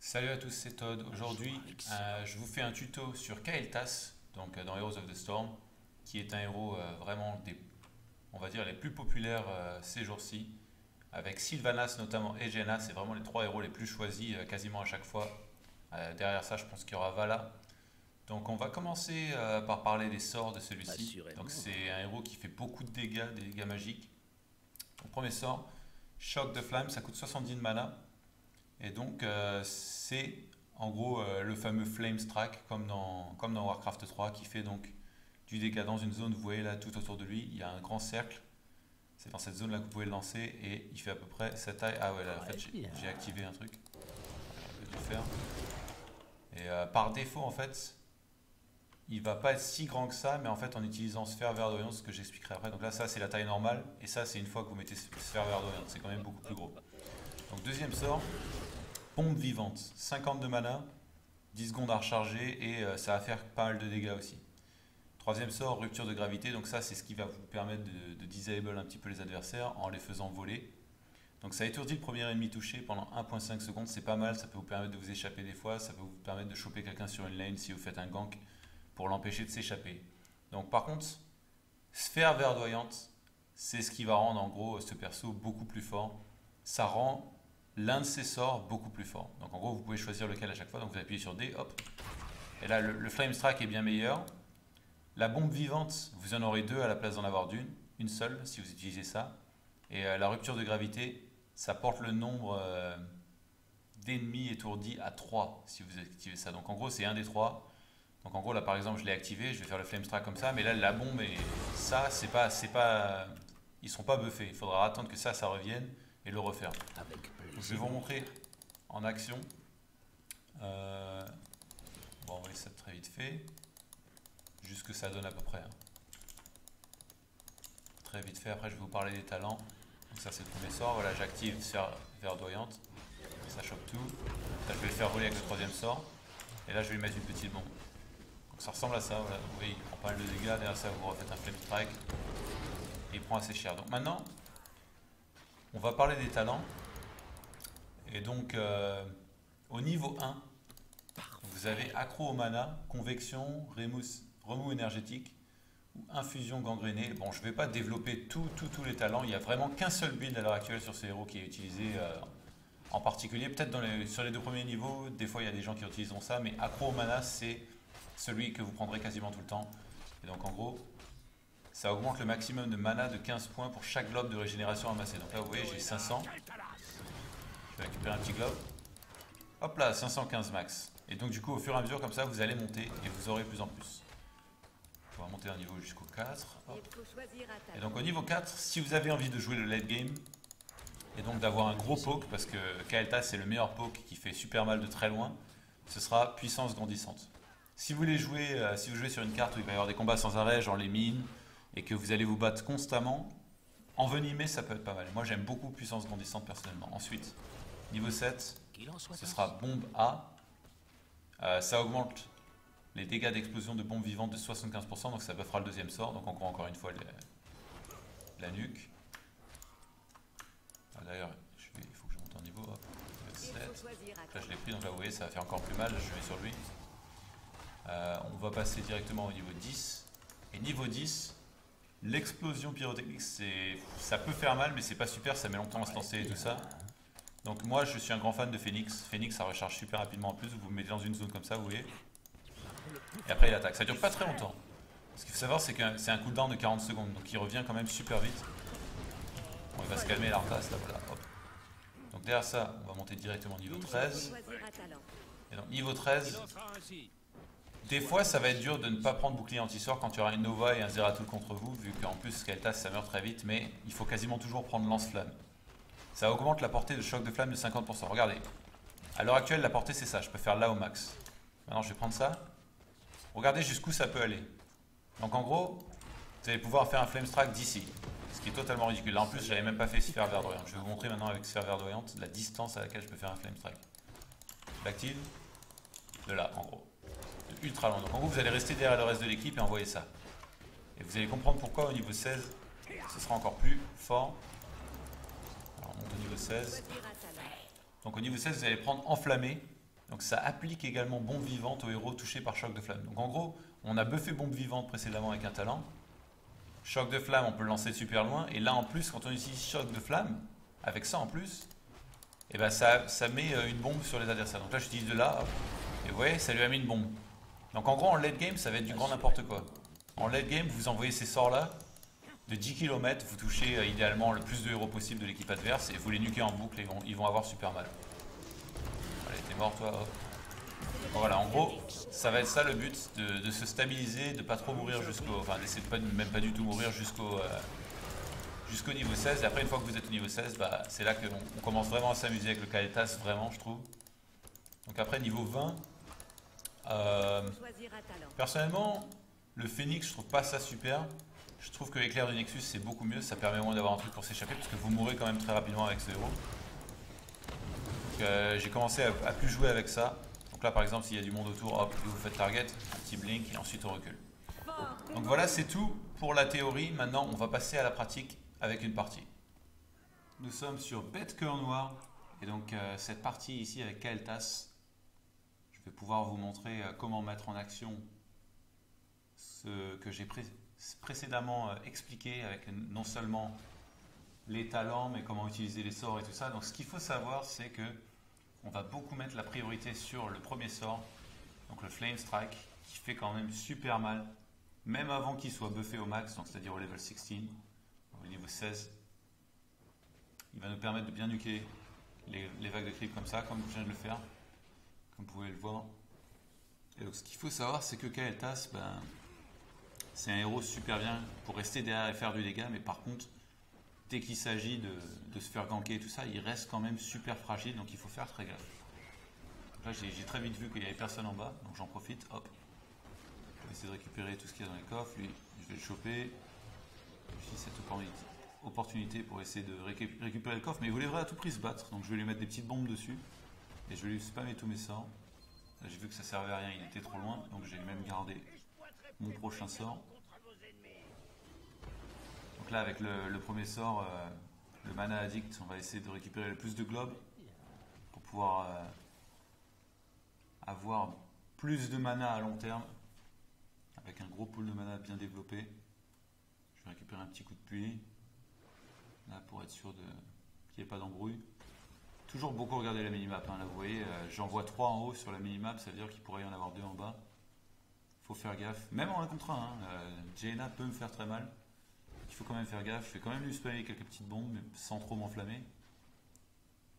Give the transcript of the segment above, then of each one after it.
Salut à tous, c'est Todd. Aujourd'hui, je vous fais un tuto sur Kael'thas, donc dans Heroes of the Storm, qui est un héros vraiment on va dire, les plus populaires ces jours-ci, avec Sylvanas notamment et Jaina, c'est vraiment les trois héros les plus choisis quasiment à chaque fois. Derrière ça, je pense qu'il y aura Vala. Donc on va commencer par parler des sorts de celui-ci. Donc Assurément. c'est un héros qui fait beaucoup de dégâts, des dégâts magiques. Donc, premier sort, Choc de flamme, ça coûte 70 de mana. Et donc, c'est en gros le fameux Flame Strike, comme dans Warcraft 3, qui fait donc du dégât dans une zone. Vous voyez là, tout autour de lui, il y a un grand cercle. C'est dans cette zone-là que vous pouvez le lancer et il fait à peu près cette taille. Ah ouais, là, en fait, Ouais, j'ai activé un truc. Je vais le faire. Et par défaut, en fait, il va pas être si grand que ça, mais en fait, en utilisant sphère verdoyante, ce que j'expliquerai après. Donc là, ça, c'est la taille normale. Et ça, c'est une fois que vous mettez sphère verdoyante. C'est quand même beaucoup plus gros. Donc, deuxième sort. Pompe vivante, 50 de mana, 10 secondes à recharger et ça va faire pas mal de dégâts aussi. Troisième sort, rupture de gravité, donc ça c'est ce qui va vous permettre de disable un petit peu les adversaires en les faisant voler. Donc ça étourdit le premier ennemi touché pendant 1.5 secondes, c'est pas mal, ça peut vous permettre de vous échapper des fois, ça peut vous permettre de choper quelqu'un sur une lane si vous faites un gank pour l'empêcher de s'échapper. Donc par contre, sphère verdoyante, c'est ce qui va rendre en gros ce perso beaucoup plus fort. Ça rend l'un de ses sorts beaucoup plus fort. Donc en gros, vous pouvez choisir lequel à chaque fois. Donc vous appuyez sur D, hop. Et là, le Flame Strike est bien meilleur. La bombe vivante, vous en aurez deux à la place d'en avoir une seule si vous utilisez ça. Et la rupture de gravité, ça porte le nombre d'ennemis étourdis à 3 si vous activez ça. Donc en gros, c'est un des trois. Donc en gros, là par exemple, je l'ai activé, je vais faire le Flame Strike comme ça. Mais là, la bombe et ça, ils ne seront pas buffés. Il faudra attendre que ça revienne et le refaire. Avec Donc, je vais plaisir. vous montrer en action. Bon, on va laisser ça très vite fait. Juste ce que ça donne à peu près, hein. Très vite fait. Après, je vais vous parler des talents. Donc ça, c'est le premier sort. Voilà, j'active sphère verdoyante. Ça chope tout. Là, je vais le faire voler avec le troisième sort. Et là, je vais lui mettre une petite bombe. Donc ça ressemble à ça. Voilà. Vous voyez, il prend pas mal de dégâts. Derrière ça, vous refaites un flame strike. Et il prend assez cher. Donc maintenant, on va parler des talents. Et donc, au niveau 1, vous avez accro au mana, convection, remous énergétique ou infusion gangrénée. Bon, je ne vais pas développer tous les talents. Il n'y a vraiment qu'un seul build à l'heure actuelle sur ces héros qui est utilisé en particulier. Peut-être sur les deux premiers niveaux, des fois il y a des gens qui utiliseront ça, mais accro au mana, c'est celui que vous prendrez quasiment tout le temps. Et donc en gros, ça augmente le maximum de mana de 15 points pour chaque globe de régénération amassé. Donc là, vous voyez, j'ai 500. Je vais récupérer un petit globe. Hop là, 515 max. Et donc du coup, au fur et à mesure, comme ça, vous allez monter et vous aurez plus en plus. On va monter un niveau jusqu'au 4. Hop. Et donc au niveau 4, si vous avez envie de jouer le late game, et donc d'avoir un gros poke, parce que Kael'thas c'est le meilleur poke qui fait super mal de très loin, ce sera puissance grandissante. Si vous voulez jouer, si vous jouez sur une carte où il va y avoir des combats sans arrêt, genre les mines, et que vous allez vous battre constamment, envenimer ça peut être pas mal. Moi j'aime beaucoup puissance grandissante personnellement. Ensuite, niveau 7, Qu'il en soit ce sera bombe A. Ça augmente les dégâts d'explosion de bombes vivantes de 75%, donc ça buffera le deuxième sort. Donc encore une fois la nuque. Ah, d'ailleurs, il faut que je monte en niveau. Hop, 7. Là je l'ai pris, donc là vous voyez ça va faire encore plus mal. Je vais sur lui. On va passer directement au niveau 10. Et niveau 10, l'explosion pyrotechnique, ça peut faire mal, mais c'est pas super, ça met longtemps à se lancer et tout ça. Donc moi je suis un grand fan de Phoenix. Phoenix ça recharge super rapidement en plus, vous vous mettez dans une zone comme ça, vous voyez. Et après il attaque. Ça dure pas très longtemps. Ce qu'il faut savoir c'est que c'est un cooldown de 40 secondes, donc il revient quand même super vite. Bon, il va se calmer la repasse là, voilà, hop. Donc derrière ça, on va monter directement au niveau 13. Et donc niveau 13, des fois ça va être dur de ne pas prendre bouclier anti-sort quand tu auras une Nova et un Zeratul contre vous, vu qu'en plus Kael'thas ça meurt très vite, mais il faut quasiment toujours prendre lance-flamme. Ça augmente la portée de choc de flamme de 50%. Regardez, à l'heure actuelle la portée c'est ça, je peux faire là au max. Maintenant je vais prendre ça. Regardez jusqu'où ça peut aller. Donc en gros, vous allez pouvoir faire un flame strike d'ici. Ce qui est totalement ridicule. Là en plus j'avais même pas fait sphère verdoyante. Je vais vous montrer maintenant avec sphère verdoyante la distance à laquelle je peux faire un flame strike. Je l'active de là en gros. De ultra loin. Donc en gros vous allez rester derrière le reste de l'équipe et envoyer ça. Et vous allez comprendre pourquoi au niveau 16 ce sera encore plus fort. Alors on monte au niveau 16. Donc au niveau 16 vous allez prendre enflammé. Donc ça applique également bombe vivante aux héros touchés par choc de flamme. Donc en gros, on a buffé bombe vivante précédemment avec un talent. Choc de flamme, on peut le lancer super loin. Et là en plus, quand on utilise choc de flamme, avec ça en plus, et ben ça met une bombe sur les adversaires. Donc là j'utilise de là, hop, et vous voyez, ça lui a mis une bombe. Donc en gros en late game, ça va être du grand n'importe quoi. En late game, vous envoyez ces sorts là, de 10 km, vous touchez idéalement le plus de héros possible de l'équipe adverse, et vous les nuquez en boucle et ils vont avoir super mal. Allez, t'es mort toi, hop. Voilà, en gros, ça va être ça le but, de se stabiliser, de pas trop mourir jusqu'au... Enfin, d'essayer de même pas du tout mourir jusqu'au niveau 16. Et après, une fois que vous êtes au niveau 16, bah, c'est là qu'on commence vraiment à s'amuser avec le Kael'thas, vraiment, je trouve. Donc après, niveau 20, personnellement, le Phoenix, je trouve pas ça super. Je trouve que l'éclair du Nexus, c'est beaucoup mieux. Ça permet au moins d'avoir un truc pour s'échapper, parce que vous mourrez quand même très rapidement avec ce héros. J'ai commencé à plus jouer avec ça. Donc là par exemple s'il y a du monde autour, hop, vous faites target, un petit blink et ensuite on recule. Donc voilà, c'est tout pour la théorie. Maintenant on va passer à la pratique avec une partie. Nous sommes sur Bête Cœur Noir. Et donc cette partie ici avec Kael'thas, je vais pouvoir vous montrer comment mettre en action ce que j'ai précédemment expliqué avec non seulement les talents mais comment utiliser les sorts et tout ça. Donc ce qu'il faut savoir c'est que on va beaucoup mettre la priorité sur le premier sort, donc le Flame Strike, qui fait quand même super mal, même avant qu'il soit buffé au max, donc c'est-à-dire au level 16, au niveau 16. Il va nous permettre de bien nuker les vagues de creep comme ça, comme je viens de le faire, comme vous pouvez le voir. Et donc ce qu'il faut savoir, c'est que Kael'thas, c'est un héros super bien pour rester derrière et faire du dégât, mais par contre, dès qu'il s'agit de se faire ganker et tout ça, il reste quand même super fragile, donc il faut faire très gaffe. Donc là, j'ai très vite vu qu'il n'y avait personne en bas, donc j'en profite, hop. Je vais essayer de récupérer tout ce qu'il y a dans les coffres, lui, je vais le choper. J'ai cette opportunité pour essayer de récupérer le coffre, mais il voulait à tout prix se battre, donc je vais lui mettre des petites bombes dessus, et je vais lui spammer tous mes sorts. Là, j'ai vu que ça servait à rien, il était trop loin, donc j'ai même gardé mon prochain sort. Donc là avec le premier sort, le mana addict, on va essayer de récupérer le plus de globes pour pouvoir avoir plus de mana à long terme avec un gros pool de mana bien développé. Je vais récupérer un petit coup de pluie là pour être sûr qu'il n'y ait pas d'embrouille. Toujours beaucoup regarder la minimap, hein. Là vous voyez, j'en vois 3 en haut sur la minimap, ça veut dire qu'il pourrait y en avoir 2 en bas. Faut faire gaffe, même en 1 contre 1, hein, Jaina peut me faire très mal. Il faut quand même faire gaffe, je vais quand même lui spammer quelques petites bombes, mais sans trop m'enflammer.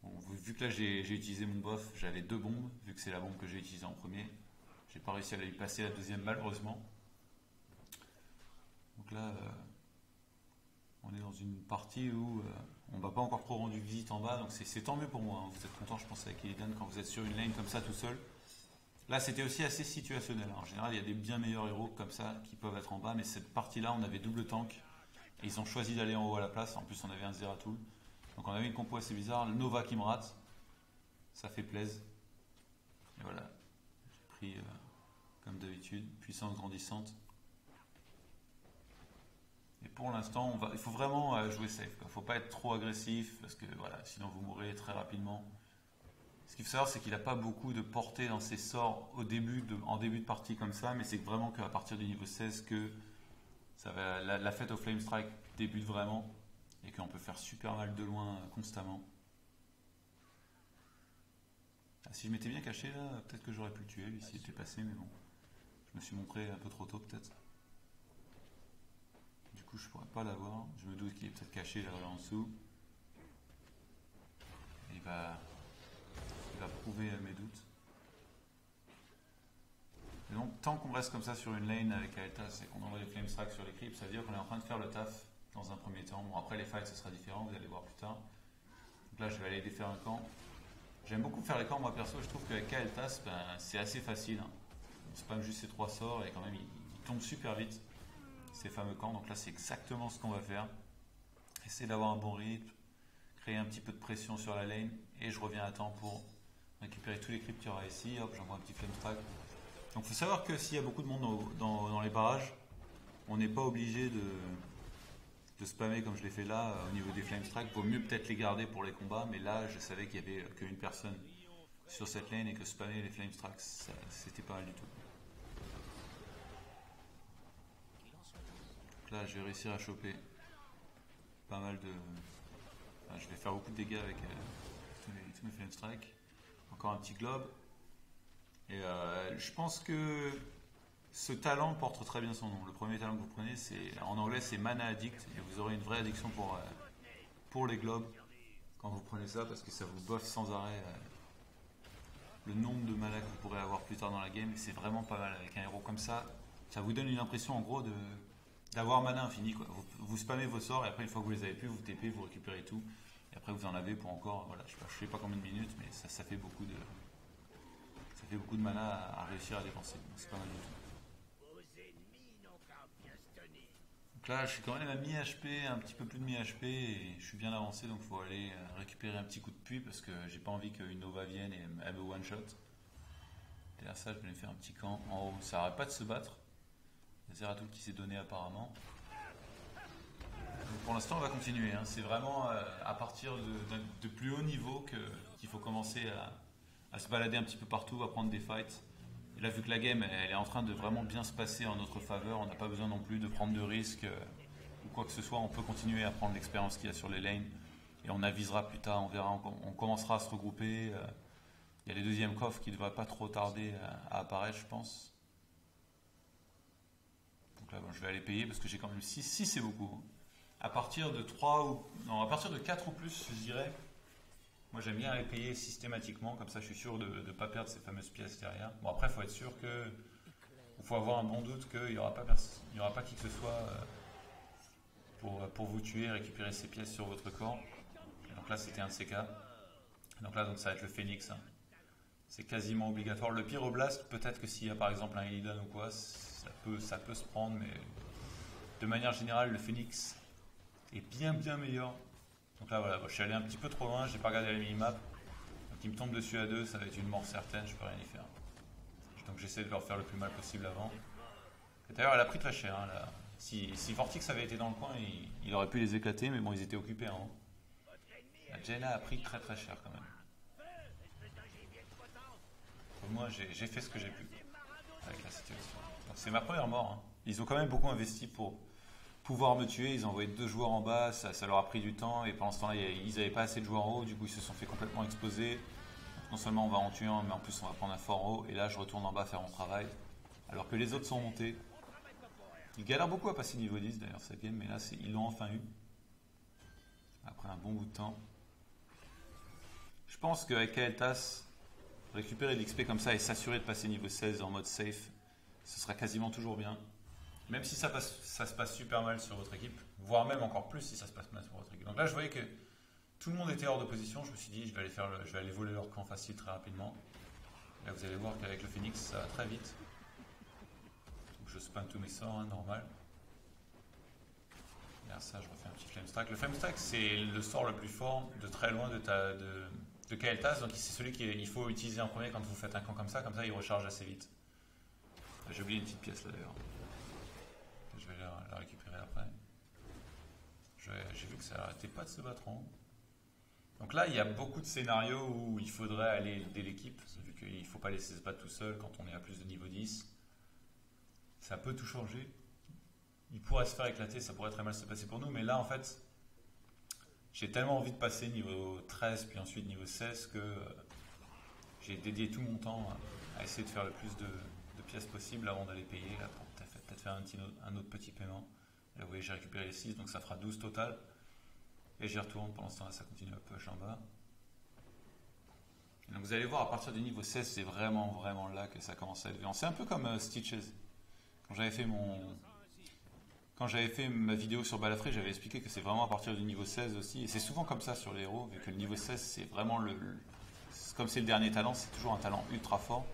Bon, vu que là j'ai utilisé mon buff, j'avais 2 bombes, vu que c'est la bombe que j'ai utilisée en premier. J'ai pas réussi à lui passer la deuxième malheureusement. Donc là, on est dans une partie où on m'a pas encore trop rendu visite en bas, donc c'est tant mieux pour moi, hein. Vous êtes content je pense avec Illidan quand vous êtes sur une lane comme ça tout seul. Là c'était aussi assez situationnel, hein. En général il y a des bien meilleurs héros comme ça qui peuvent être en bas, mais cette partie là on avait double tank. Et ils ont choisi d'aller en haut à la place. En plus, on avait un Zeratul. Donc, on avait une compo assez bizarre. Le Nova qui me rate. Ça fait plaisir. Et voilà. J'ai pris, comme d'habitude, puissance grandissante. Et pour l'instant, il faut vraiment jouer safe. Il ne faut pas être trop agressif. Parce que voilà, sinon vous mourrez très rapidement. Ce qu'il faut savoir, c'est qu'il n'a pas beaucoup de portée dans ses sorts en début de partie comme ça. Mais c'est vraiment qu'à partir du niveau 16 que la fête au Flame Strike débute vraiment et qu'on peut faire super mal de loin constamment. Ah, si je m'étais bien caché là, peut-être que j'aurais pu le tuer lui s'il était passé, mais bon. Je me suis montré un peu trop tôt peut-être. Du coup je pourrais pas l'avoir. Je me doute qu'il est peut-être caché là en dessous. Il va prouver mes doutes. Et donc, tant qu'on reste comme ça sur une lane avec Kael'thas et qu'on envoie des Flame Strike sur les creeps, ça veut dire qu'on est en train de faire le taf dans un premier temps. Bon, après les fights, ce sera différent, vous allez voir plus tard. Donc là, je vais aller défaire un camp. J'aime beaucoup faire les camps, moi perso, je trouve qu'avec Kael'thas, c'est assez facile, hein. On spam juste ces 3 sorts et quand même, ils tombent super vite, ces fameux camps. Donc là, c'est exactement ce qu'on va faire. Essayer d'avoir un bon rythme, créer un petit peu de pression sur la lane et je reviens à temps pour récupérer tous les creeps qu'il y aura ici. Hop, j'envoie un petit Flame Strike. Donc il faut savoir que s'il y a beaucoup de monde dans les barrages, on n'est pas obligé de spammer comme je l'ai fait là au niveau des Flame Strike. Il vaut mieux peut-être les garder pour les combats, mais là je savais qu'il n'y avait qu'une personne sur cette lane et que spammer les Flame Strikes, c'était pas mal du tout. Donc là, je vais réussir à choper pas mal de... Enfin, je vais faire beaucoup de dégâts avec tous mes Flame Strikes. Encore un petit globe. Et je pense que ce talent porte très bien son nom. Le premier talent que vous prenez, en anglais, c'est Mana Addict. Et vous aurez une vraie addiction pour les globes quand vous prenez ça, parce que ça vous buffe sans arrêt le nombre de mana que vous pourrez avoir plus tard dans la game. C'est vraiment pas mal avec un héros comme ça. Ça vous donne une impression en gros d'avoir mana infini, quoi. Vous spammez vos sorts et après une fois que vous les avez plus, vous TP, vous récupérez tout. Et après vous en avez pour encore, voilà, je sais pas combien de minutes, mais ça fait beaucoup de mana à réussir à dépenser. C'est pas mal du tout. Donc là, je suis quand même à mi-HP, un petit peu plus de mi-HP, et je suis bien avancé, donc il faut aller récupérer un petit coup de puits parce que j'ai pas envie qu'une Nova vienne et elle me one-shot. Derrière ça, je vais lui faire un petit camp en haut. Ça arrête pas de se battre. Il y a Zeratul qui s'est donné apparemment. Donc pour l'instant, on va continuer. Hein. C'est vraiment à partir de plus haut niveau qu'il faut commencer à se balader un petit peu partout, à prendre des fights. Et là, vu que la game elle est en train de vraiment bien se passer en notre faveur, on n'a pas besoin non plus de prendre de risques ou quoi que ce soit. On peut continuer à prendre l'expérience qu'il y a sur les lanes et on avisera plus tard. On verra, on commencera à se regrouper. Il y a les deuxièmes coffres qui ne devraient pas trop tarder à apparaître, je pense. Donc là, bon, je vais aller payer parce que j'ai quand même 6. 6, c'est beaucoup. À partir de 3 ou... Non, à partir de 4 ou plus, je dirais. Moi, j'aime bien aller payer systématiquement, comme ça je suis sûr de ne pas perdre ces fameuses pièces derrière. Bon, après, il faut être sûr que... Il faut avoir un bon doute qu'il n'y aura pas qui que ce soit pour vous tuer et récupérer ces pièces sur votre corps. Et donc là, c'était un de ces cas. Donc là, ça va être le Phoenix. Hein. C'est quasiment obligatoire. Le Pyroblast, peut-être que s'il y a par exemple un Illidan ou quoi, ça peut se prendre, mais de manière générale, le Phoenix est bien meilleur. Donc là, voilà, je suis allé un petit peu trop loin, j'ai pas regardé la minimap. Donc il me tombe dessus à 2, ça va être une mort certaine, je peux rien y faire. Donc j'essaie de leur faire le plus mal possible avant. Et d'ailleurs, elle a pris très cher. Hein, là. Si Vortix avait été dans le coin, il aurait pu les éclater, mais bon, ils étaient occupés. Hein. La Jaina a pris très cher quand même. Pour moi, j'ai fait ce que j'ai pu avec la situation. Donc c'est ma première mort. Hein. Ils ont quand même beaucoup investi pour pouvoir me tuer. Ils ont envoyé 2 joueurs en bas, ça leur a pris du temps. Et pendant ce temps-là, ils n'avaient pas assez de joueurs en haut. Du coup, ils se sont fait complètement exploser. Donc, non seulement on va en tuer un, mais en plus on va prendre un fort en haut. Et là, je retourne en bas faire mon travail. Alors que les autres sont montés. Ils galèrent beaucoup à passer niveau 10 d'ailleurs cette game, mais là, ils l'ont enfin eu. Après un bon bout de temps. Je pense qu'avec Kael'thas, récupérer l'XP comme ça et s'assurer de passer niveau 16 en mode safe, ce sera quasiment toujours bien. Même si ça se passe super mal sur votre équipe, voire même encore plus si ça se passe mal sur votre équipe. Donc là, je voyais que tout le monde était hors de position. Je me suis dit, je vais aller voler leur camp facile très rapidement. Là, vous allez voir qu'avec le Phoenix, ça va très vite. Donc je spam tous mes sorts, hein, normal. Derrière ça, je refais un petit Flame Strike. Le Flame Strike, c'est le sort le plus fort de très loin de Kael'thas. Donc c'est celui qu'il faut utiliser en premier quand vous faites un camp comme ça il recharge assez vite. J'ai oublié une petite pièce là d'ailleurs. Je vais la récupérer après. J'ai vu que ça n'arrêtait pas de se battre en haut. Donc là, il y a beaucoup de scénarios où il faudrait aller aider l'équipe, vu qu'il ne faut pas laisser se battre tout seul quand on est à plus de niveau 10. Ça peut tout changer. Il pourrait se faire éclater, ça pourrait très mal se passer pour nous, mais là, en fait, j'ai tellement envie de passer niveau 13, puis ensuite niveau 16, que j'ai dédié tout mon temps à essayer de faire le plus de pièces possible avant d'aller payer, là, pour peut-être faire un autre petit paiement. Là, vous voyez, j'ai récupéré les 6, donc ça fera 12 total. Et j'y retourne, pendant ce temps-là, ça continue à push en bas. Et donc vous allez voir, à partir du niveau 16, c'est vraiment là que ça commence à être violent. C'est un peu comme Stitches. Quand j'avais fait ma vidéo sur Balafré, j'avais expliqué que c'est vraiment à partir du niveau 16 aussi. Et c'est souvent comme ça sur les héros, vu que le niveau 16, c'est vraiment comme c'est le dernier talent, c'est toujours un talent ultra fort.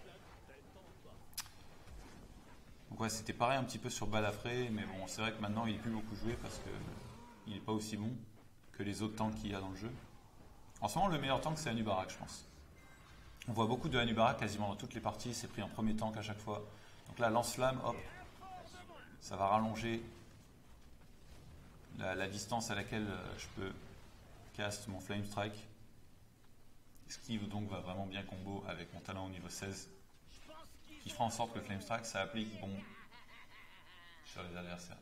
Donc ouais, c'était pareil un petit peu sur Balafré, mais bon, c'est vrai que maintenant il est plus beaucoup joué parce qu'il n'est pas aussi bon que les autres tanks qu'il y a dans le jeu. En ce moment, le meilleur tank, c'est Anubarak, je pense. On voit beaucoup de Anubarak quasiment dans toutes les parties, c'est pris en premier tank à chaque fois. Donc là, lance-flamme, hop, ça va rallonger la distance à laquelle je peux cast mon Flame Strike. Ce qui donc va vraiment bien combo avec mon talent au niveau 16. Qui fera en sorte que Flamestrike ça applique bon sur les adversaires.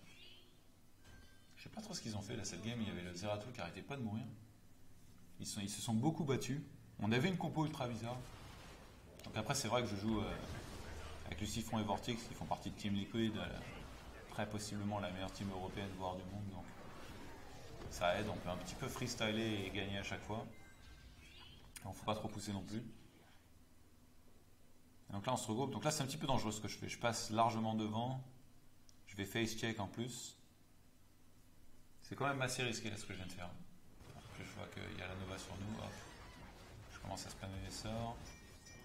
Je sais pas trop ce qu'ils ont fait là cette game, il y avait le Zeratul qui arrêtait pas de mourir. Ils se sont beaucoup battus. On avait une compo ultra bizarre. Donc après c'est vrai que je joue avec Lucifron et Vortex qui font partie de Team Liquid, très possiblement la meilleure team européenne voire du monde. Donc ça aide, on peut un petit peu freestyler et gagner à chaque fois. Donc faut pas trop pousser non plus. Et donc là on se regroupe. Donc là c'est un petit peu dangereux ce que je fais. Je passe largement devant. Je vais face check en plus. C'est quand même assez risqué là ce que je viens de faire. Je vois qu'il y a la Nova sur nous. Hop. Je commence à spammer les sorts.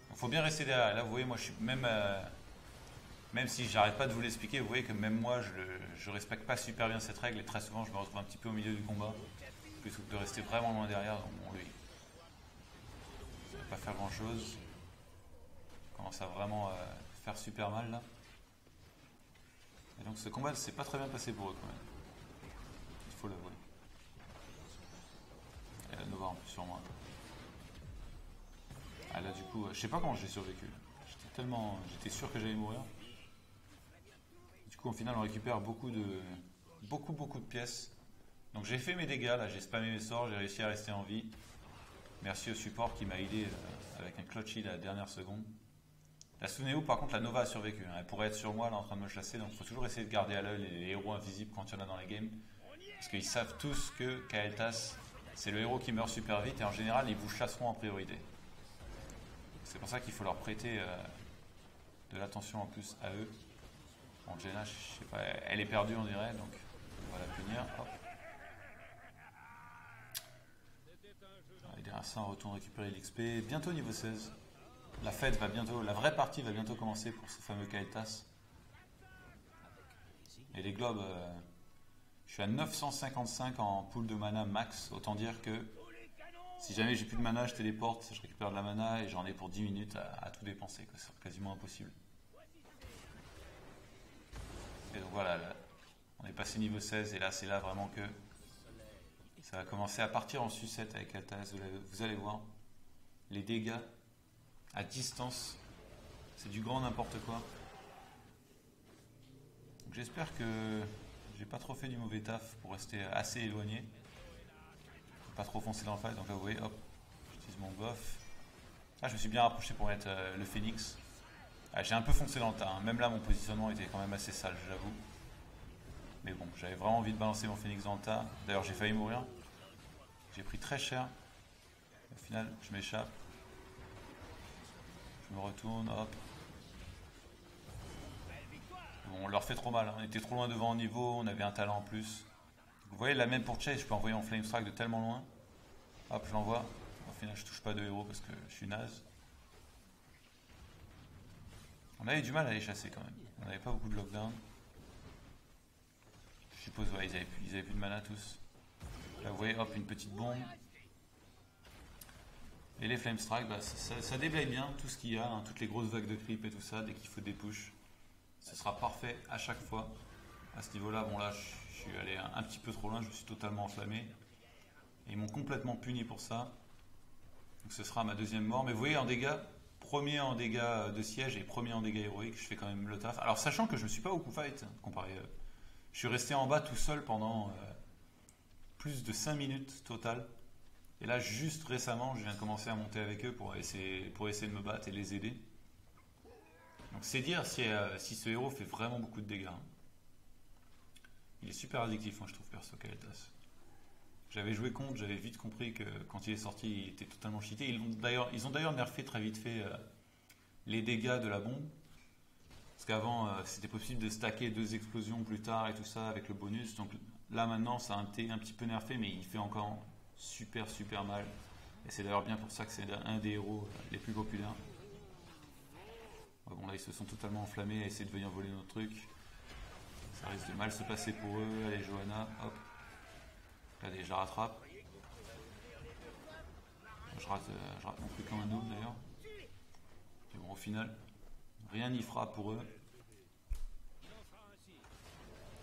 Il faut bien rester derrière. Là vous voyez moi je suis même si j'arrête pas de vous l'expliquer, vous voyez que même moi je respecte pas super bien cette règle et très souvent je me retrouve un petit peu au milieu du combat plutôt que de rester vraiment loin derrière. Donc bon lui, ça va pas faire grand chose. Il commence à vraiment faire super mal là. Et donc ce combat c'est pas très bien passé pour eux quand même. Il faut l'avouer. Et la Nova en plus sur moi. Ah là du coup, je sais pas comment j'ai survécu. J'étais sûr que j'allais mourir. Du coup, au final, on récupère beaucoup de pièces. Donc j'ai fait mes dégâts, là, j'ai spammé mes sorts, j'ai réussi à rester en vie. Merci au support qui m'a aidé avec un clutch heal à la dernière seconde. Là, souvenez-vous, par contre, la Nova a survécu. Hein. Elle pourrait être sur moi, là, en train de me chasser. Donc il faut toujours essayer de garder à l'œil les héros invisibles quand il y en a dans les games. Parce qu'ils savent tous que Kael'thas, c'est le héros qui meurt super vite. Et en général, ils vous chasseront en priorité. C'est pour ça qu'il faut leur prêter de l'attention en plus à eux. Bon, Jaina, je sais pas, elle est perdue on dirait, donc on va la punir. Hop. Et derrière ça, on retourne récupérer l'XP. Bientôt niveau 16. La fête va bientôt, la vraie partie va bientôt commencer pour ce fameux Kael'thas. Et les globes, je suis à 955 en pool de mana max. Autant dire que si jamais j'ai plus de mana, je téléporte, je récupère de la mana et j'en ai pour 10 minutes à tout dépenser. C'est quasiment impossible. Et donc voilà, là, on est passé niveau 16 et là c'est là vraiment que ça va commencer à partir en sucette avec Kael'thas. Vous allez voir, les dégâts à distance, c'est du grand n'importe quoi. J'espère que j'ai pas trop fait du mauvais taf pour rester assez éloigné. Pas trop foncer dans le fight, donc là vous voyez, hop, j'utilise mon buff. Ah, je me suis bien rapproché pour mettre le phoenix. Ah, j'ai un peu foncé dans le tas, hein. Même là mon positionnement était quand même assez sale, j'avoue. Mais bon, j'avais vraiment envie de balancer mon phoenix dans le tas. D'ailleurs j'ai failli mourir. J'ai pris très cher. Au final, je m'échappe. Je me retourne, hop. Bon, on leur fait trop mal, hein. On était trop loin devant au niveau, on avait un talent en plus. Vous voyez, là même pour Chase, je peux envoyer en Flamestrike de tellement loin. Hop, je l'envoie. Au final, je touche pas de héros parce que je suis naze. On avait du mal à les chasser quand même. On n'avait pas beaucoup de lockdown. Je suppose, ouais, ils avaient plus de mana tous. Là, vous voyez, hop, une petite bombe. Et les Flamestrike, bah, ça déblaye bien tout ce qu'il y a, hein, toutes les grosses vagues de creep et tout ça, dès qu'il faut des push. Ce sera parfait à chaque fois. À ce niveau-là, bon là, je suis allé un petit peu trop loin, je me suis totalement enflammé. Et ils m'ont complètement puni pour ça. Donc ce sera ma deuxième mort. Mais vous voyez, en dégâts, premier en dégâts de siège et premier en dégâts héroïques, je fais quand même le taf. Alors sachant que je ne me suis pas beaucoup fight, comparé... je suis resté en bas tout seul pendant plus de 5 minutes total. Et là, juste récemment, je viens de commencer à monter avec eux pour essayer de me battre et les aider. Donc c'est dire si ce héros fait vraiment beaucoup de dégâts. Hein. Il est super addictif, moi je trouve, perso Kael'thas. J'avais joué contre, j'avais vite compris que quand il est sorti, il était totalement cheaté. Ils ont d'ailleurs nerfé très vite fait les dégâts de la bombe. Parce qu'avant, c'était possible de stacker 2 explosions plus tard et tout ça avec le bonus. Donc là maintenant, ça a été un petit peu nerfé, mais il fait encore super mal. Et c'est d'ailleurs bien pour ça que c'est un des héros les plus populaires. Ouais, bon là, ils se sont totalement enflammés à essayer de venir voler notre truc. Ça risque de mal se passer pour eux. Allez, Johanna, hop. Allez, je la rattrape. Je rate mon truc comme un noob d'ailleurs. Et bon, au final, rien n'y fera pour eux.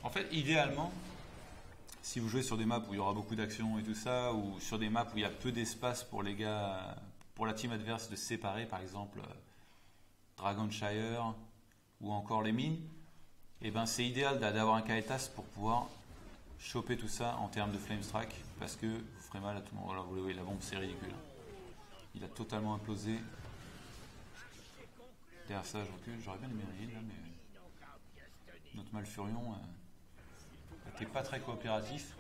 En fait, idéalement, si vous jouez sur des maps où il y aura beaucoup d'action et tout ça, ou sur des maps où il y a peu d'espace pour les gars pour la team adverse de séparer par exemple Dragonshire ou encore les mines, et ben c'est idéal d'avoir un Kaetas pour pouvoir choper tout ça en termes de flame strike parce que vous ferez mal à tout le monde. Voilà, vous le voyez, la bombe c'est ridicule. Il a totalement implosé. Derrière ça, je recule. J'aurais bien aimé un heal là, mais notre Malfurion n'était pas très coopératif.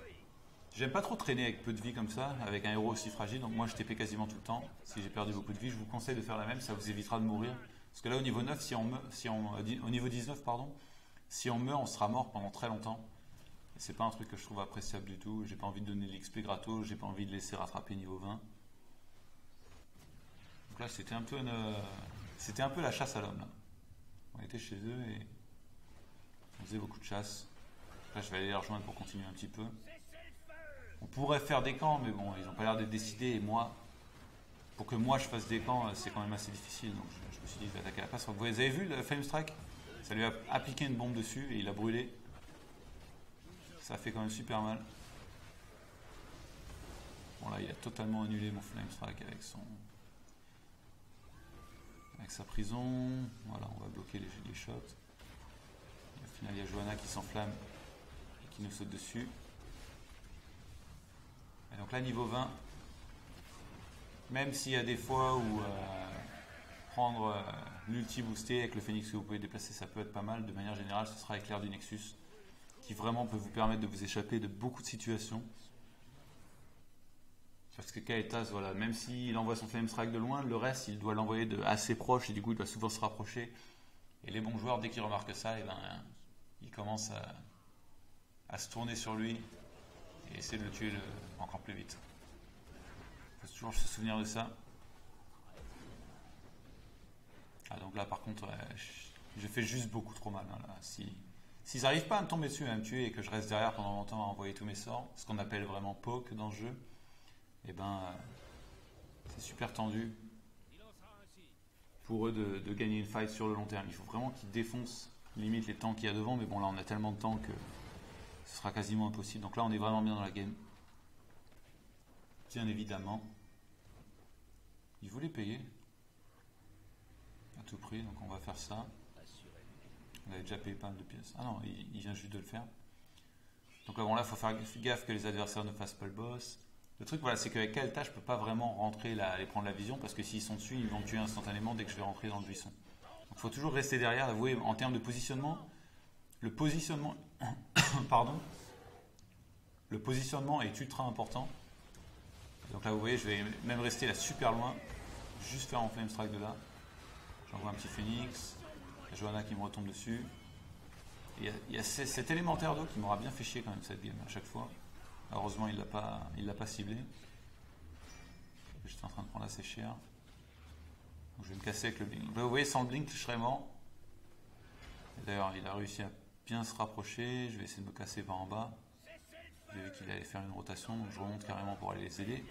J'aime pas trop traîner avec peu de vie comme ça, avec un héros aussi fragile, donc moi je TP quasiment tout le temps. Si j'ai perdu beaucoup de vie, je vous conseille de faire la même, ça vous évitera de mourir. Parce que là au niveau 9, au niveau 19, pardon, si on meurt, on sera mort pendant très longtemps. Et c'est pas un truc que je trouve appréciable du tout. J'ai pas envie de donner l'XP gratos, j'ai pas envie de laisser rattraper niveau 20. Donc là c'était un peu la chasse à l'homme là. On était chez eux et on faisait beaucoup de chasse. Là je vais aller les rejoindre pour continuer un petit peu. On pourrait faire des camps, mais bon, ils n'ont pas l'air d'être décidés. Et moi, pour que moi je fasse des camps, c'est quand même assez difficile. Donc je me suis dit, je vais attaquer la passe. Vous avez vu le Flame Strike? Ça lui a appliqué une bombe dessus et il a brûlé. Ça fait quand même super mal. Bon là, il a totalement annulé mon Flame Strike avec sa prison. Voilà, on va bloquer les shots. Et au final, il y a Johanna qui s'enflamme et qui nous saute dessus. Et donc là, niveau 20, même s'il y a des fois où prendre l'ulti boosté avec le phénix que vous pouvez déplacer, ça peut être pas mal. De manière générale, ce sera éclair du Nexus qui vraiment peut vous permettre de vous échapper de beaucoup de situations. Parce que Kaetas, voilà, même s'il envoie son Flame Strike de loin, le reste, il doit l'envoyer de assez proche et du coup, il doit souvent se rapprocher. Et les bons joueurs, dès qu'ils remarquent ça, et ben, ils commencent à se tourner sur lui et essayer de le tuer encore plus vite. Il faut toujours se souvenir de ça. Ah, donc là, par contre, je fais juste beaucoup trop mal. Hein, là. S'ils n'arrivent pas à me tomber dessus, à me tuer et que je reste derrière pendant longtemps à envoyer tous mes sorts, ce qu'on appelle vraiment poke dans le jeu, et ben c'est super tendu pour eux de gagner une fight sur le long terme. Il faut vraiment qu'ils défoncent limite les tanks qu'il y a devant, mais bon là on a tellement de temps que ce sera quasiment impossible. Donc là on est vraiment bien dans la game. Bien évidemment. Il voulait payer à tout prix, donc on va faire ça. On avait déjà payé pas mal de pièces. Ah non, il vient juste de le faire. Donc là, bon, là, il faut faire gaffe que les adversaires ne fassent pas le boss. Le truc, voilà, c'est qu'avec Kael'thas, je peux pas vraiment rentrer là, aller prendre la vision parce que s'ils sont dessus, ils vont me tuer instantanément dès que je vais rentrer dans le buisson. Donc il faut toujours rester derrière. Vous voyez, en termes de positionnement, le positionnement, pardon, le positionnement est ultra important. Donc là, vous voyez, je vais même rester là super loin, juste faire en flame strike de là. J'envoie un petit phoenix. Il y a Johanna qui me retombe dessus. Et il y a cet élémentaire d'eau qui m'aura bien fait chier quand même cette game à chaque fois. Heureusement il l'a pas ciblé. J'étais en train de prendre assez cher. Donc je vais me casser avec le blink. Là, vous voyez sans le blink je serais mort. D'ailleurs il a réussi à bien se rapprocher. Je vais essayer de me casser par en bas. J'ai vu qu'il allait faire une rotation donc je remonte carrément pour aller les aider.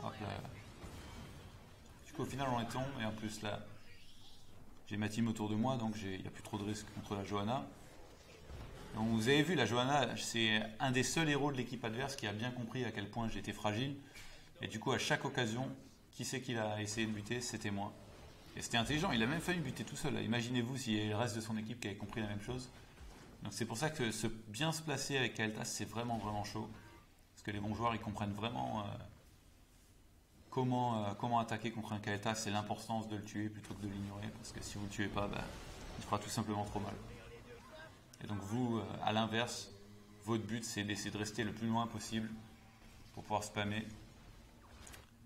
Hop là. Du coup au final on est tombé et en plus là j'ai ma team autour de moi, donc il n'y a plus trop de risques contre la Johanna. Donc vous avez vu, la Johanna, c'est un des seuls héros de l'équipe adverse qui a bien compris à quel point j'étais fragile. Et du coup, à chaque occasion, qui c'est qu'il a essayé de buter? C'était moi. Et c'était intelligent, il a même failli buter tout seul. Imaginez-vous s'il y avait le reste de son équipe qui avait compris la même chose. Donc c'est pour ça que bien se placer avec Kael'thas, c'est vraiment vraiment chaud. Parce que les bons joueurs, ils comprennent vraiment comment attaquer contre un Kael'thas et l'importance de le tuer plutôt que de l'ignorer, parce que si vous ne le tuez pas, il fera tout simplement trop mal. Et donc vous, à l'inverse, votre but c'est d'essayer de rester le plus loin possible pour pouvoir spammer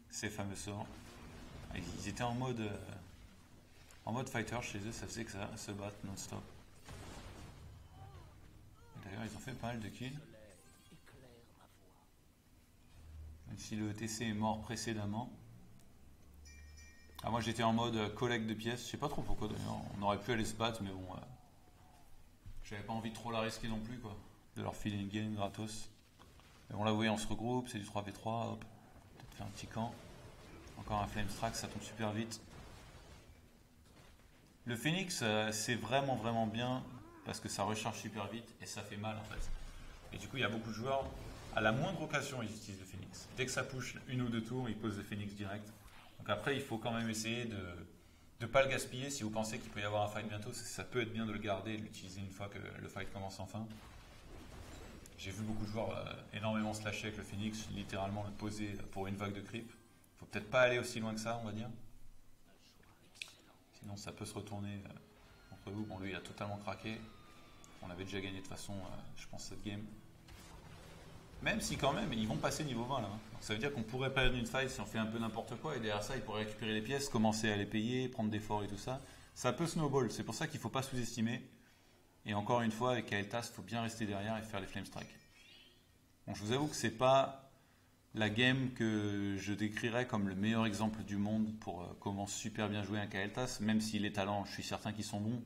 ces fameux sorts. Ils étaient en mode fighter chez eux, ça faisait que ça se batte non-stop. D'ailleurs ils ont fait pas mal de kills. Même si le ETC est mort précédemment. Ah, moi j'étais en mode collecte de pièces, je sais pas trop pourquoi d'ailleurs, on aurait pu aller se battre mais bon, j'avais pas envie de trop la risquer non plus quoi, de leur filer une game gratos. Mais bon là vous voyez on se regroupe, c'est du 3v3, hop, peut-être faire un petit camp. Encore un flame strike, ça tombe super vite. Le phoenix c'est vraiment vraiment bien parce que ça recharge super vite et ça fait mal en fait. Et du coup il y a beaucoup de joueurs À la moindre occasion, ils utilisent le Phoenix. Dès que ça push une ou deux tours, ils posent le Phoenix direct. Donc après, il faut quand même essayer de ne pas le gaspiller. Si vous pensez qu'il peut y avoir un fight bientôt, ça peut être bien de le garder et de l'utiliser une fois que le fight commence enfin. J'ai vu beaucoup de joueurs énormément slasher avec le Phoenix, littéralement le poser pour une vague de creep. Faut peut-être pas aller aussi loin que ça, on va dire. Sinon, ça peut se retourner contre vous. Bon, lui, il a totalement craqué. On avait déjà gagné de toute façon, je pense, cette game. Même si quand même, ils vont passer niveau 20 là. Donc ça veut dire qu'on pourrait perdre une fight si on fait un peu n'importe quoi. Et derrière ça, ils pourraient récupérer les pièces, commencer à les payer, prendre des forts et tout ça. Ça peut snowball. C'est pour ça qu'il ne faut pas sous-estimer. Et encore une fois, avec Kael'thas, il faut bien rester derrière et faire les flame strike. Bon, je vous avoue que c'est pas la game que je décrirais comme le meilleur exemple du monde pour comment super bien jouer un Kael'thas, même si les talents, je suis certain qu'ils sont bons.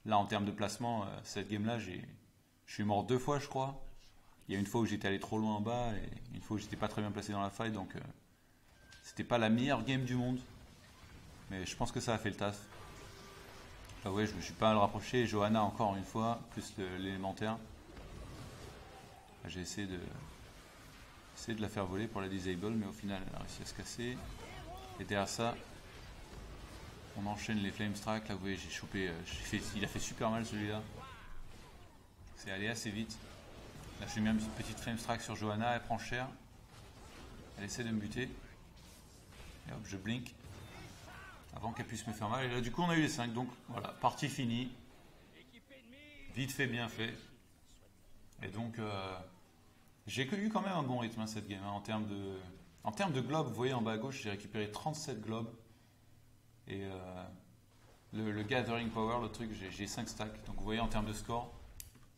Là, en termes de placement, cette game-là, je suis mort 2 fois, je crois. Il y a une fois où j'étais allé trop loin en bas et une fois où j'étais pas très bien placé dans la fight, donc c'était pas la meilleure game du monde. Mais je pense que ça a fait le taf. Là, ouais, je me suis pas à le rapprocher. Johanna, encore une fois, plus l'élémentaire. J'ai essayé de la faire voler pour la disable, mais au final, elle a réussi à se casser. Et derrière ça, on enchaîne les flame strike. Là, vous voyez, j'ai chopé. Il a fait super mal celui-là. C'est allé assez vite. Là, j'ai mis une petite flame strike sur Johanna. Elle prend cher. Elle essaie de me buter. Et hop, je blink. Avant qu'elle puisse me faire mal. Et là, du coup, on a eu les 5. Donc, voilà, partie finie. Vite fait, bien fait. Et donc, j'ai eu quand même un bon rythme cette game. Hein, en termes de globes, vous voyez en bas à gauche, j'ai récupéré 37 globes. Et le Gathering Power, le truc, j'ai 5 stacks. Donc, vous voyez, en termes de score,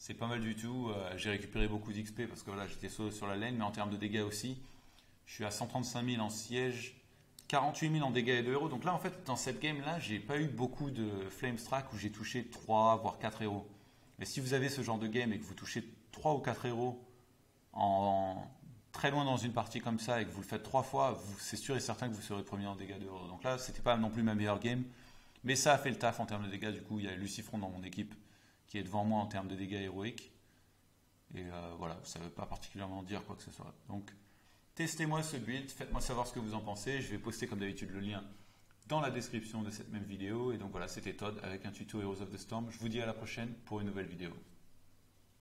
c'est pas mal du tout. J'ai récupéré beaucoup d'XP parce que voilà, j'étais solo sur la lane. Mais en termes de dégâts aussi, je suis à 135 000 en siège. 48 000 en dégâts et de héros. Donc là, en fait, dans cette game-là, j'ai pas eu beaucoup de flame strike où j'ai touché 3 voire 4 héros. Mais si vous avez ce genre de game et que vous touchez 3 ou 4 héros très loin dans une partie comme ça et que vous le faites 3 fois, c'est sûr et certain que vous serez premier en dégâts de héros. Donc là, c'était pas non plus ma meilleure game, mais ça a fait le taf en termes de dégâts. Du coup, il y a Lucifron dans mon équipe qui est devant moi en termes de dégâts héroïques. Et voilà, ça ne veut pas particulièrement dire quoi que ce soit. Donc, testez-moi ce build, faites-moi savoir ce que vous en pensez. Je vais poster comme d'habitude le lien dans la description de cette même vidéo. Et donc voilà, c'était Todd avec un tuto Heroes of the Storm. Je vous dis à la prochaine pour une nouvelle vidéo.